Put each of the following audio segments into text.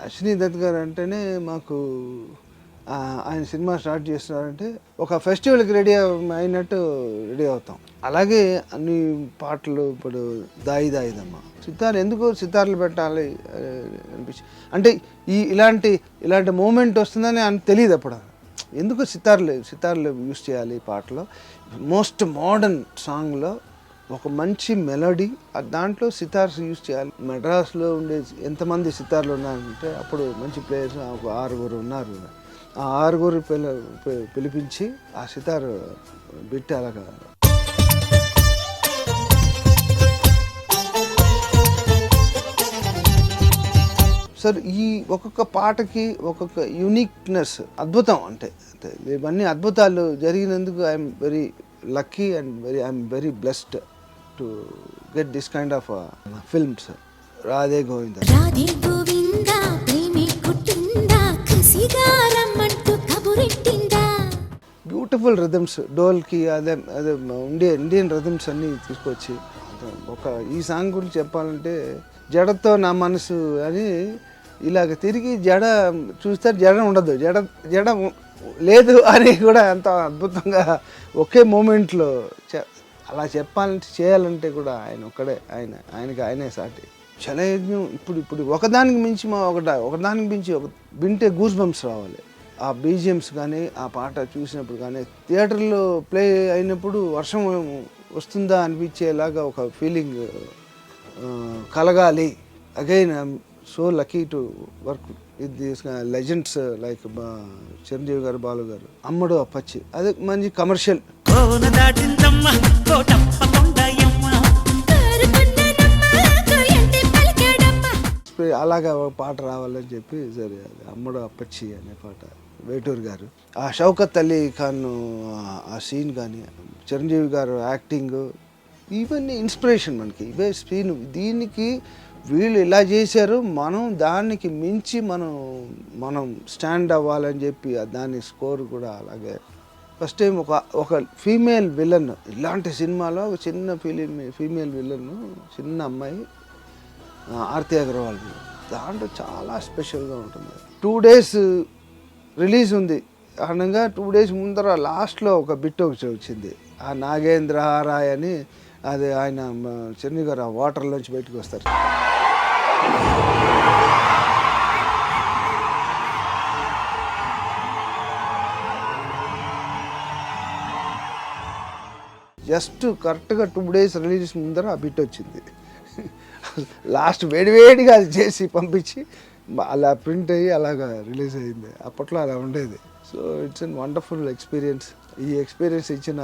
అశ్విని దత్ గారు అంటేనే మాకు ఆయన సినిమా స్టార్ట్ చేస్తున్నారంటే ఒక ఫెస్టివల్కి రెడీ అయినట్టు రెడీ అవుతాం. అలాగే అన్ని పాటలు ఇప్పుడు దాయి దాయిదమ్మ సితార్ ఎందుకు సితార్లు పెట్టాలి అనిపించి అంటే ఇలాంటి మూమెంట్ వస్తుందని అని తెలియదు అప్పుడు. ఎందుకు సితార్లు యూస్ చేయాలి పాటలో. మోస్ట్ మోడర్న్ సాంగ్లో ఒక మంచి మెలోడీ దాంట్లో సితార్స్ యూజ్ చేయాలి. మెడ్రాస్లో ఉండే ఎంతమంది సితార్లు ఉన్నారంటే అప్పుడు మంచి ప్లేయర్స్ ఒక 6 ఉన్నారు. ఆ 6 పిలిపించి ఆ సితార్ బిట్ అలాగా సార్ ఈ ఒక్కొక్క పాటకి ఒక్కొక్క యూనిక్నెస్ అద్భుతం. అంటే ఇవన్నీ అద్భుతాలు జరిగినందుకు I'm very lucky and I'm very blessed to get this kind of films. Radhe Govinda beautiful rhythms, dholki అదే ఇండియన్ రిథమ్స్ అన్నీ తీసుకొచ్చి ఒక ఈ సాంగ్ గురించి చెప్పాలంటే జడతో నా మనసు అని ఇలాగ తిరిగి జడ చూస్తారు, జడ ఉండదు, జడ లేదు అని కూడా ఎంత అద్భుతంగా ఒకే మూమెంట్లో అలా చేయాలంటే కూడా ఆయన ఒక్కడే, ఆయనే సాటి. చలయజ్ఞం ఇప్పుడు ఒకదానికి మించి ఒకదానికి మించి వింటే గూస్ బంప్స్ రావాలి. ఆ బీజిఎమ్స్ కానీ ఆ పాట చూసినప్పుడు కానీ థియేటర్లో ప్లే అయినప్పుడు వర్షం వస్తుందా అనిపించేలాగా ఒక ఫీలింగ్ కలగాలి. Again I'm so lucky to work with these legends like Chiranjeevi గారు, బాలు గారు. అమ్మడు అప్పచ్చి అదే మంచి కమర్షియల్. అలాగా పాట రావాలని చెప్పి సరే అమ్మడు అప్పచ్చి అనే పాట వేటూరు గారు, ఆ షౌకత్ అలీ ఖాన్ ఆ సీన్ కానీ చిరంజీవి గారు యాక్టింగ్ ఇవన్నీ ఇన్స్పిరేషన్ మనకి. ఇవే సీన్ దీనికి వీళ్ళు ఇలా చేశారు, మనం దానికి మించి మనం స్టాండ్ అవ్వాలని చెప్పి దాని స్కోర్ కూడా అలాగే. ఫస్ట్ టైం ఒక ఫీమేల్ విలన్ ఇలాంటి సినిమాలో ఒక చిన్న ఫీమేల్ విలన్, చిన్న అమ్మాయి ఆర్తి అగర్వాల్, దాంట్లో చాలా స్పెషల్గా ఉంటుంది. 2 days రిలీజ్ ఉంది అనగా 2 days ముందర లాస్ట్లో ఒక బిట్ వచ్చింది. ఆ నాగేంద్ర రాయ్ అని అది ఆయన చిరంజీవి గారు ఆ వాటర్లోంచి బయటకు వస్తారు. జస్ట్ కరెక్ట్గా 2 days రిలీజ్ ముందర ఆ బిట్ వచ్చింది. లాస్ట్ వేడివేడిగా అది చేసి పంపించి అలా ప్రింట్ అయ్యి అలాగా రిలీజ్ అయింది. అప్పట్లో అలా ఉండేది. So it's an wonderful experience. ఈ ఎక్స్పీరియన్స్ ఇచ్చిన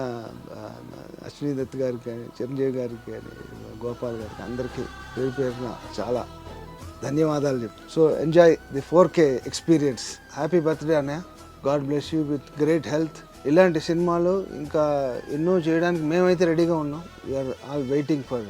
అశ్విని దత్ గారికి కానీ, చిరంజీవి గారికి కానీ, గోపాల్ గారికి అందరికీ పేరున చాలా ధన్యవాదాలు చెప్పు. So enjoy the 4K experience. Happy birthday అన్నయ్య. God bless you with great health. ఇలాంటి సినిమాలు ఇంకా ఎన్నో చేయడానికి మేమైతే రెడీగా ఉన్నాం. We are all waiting for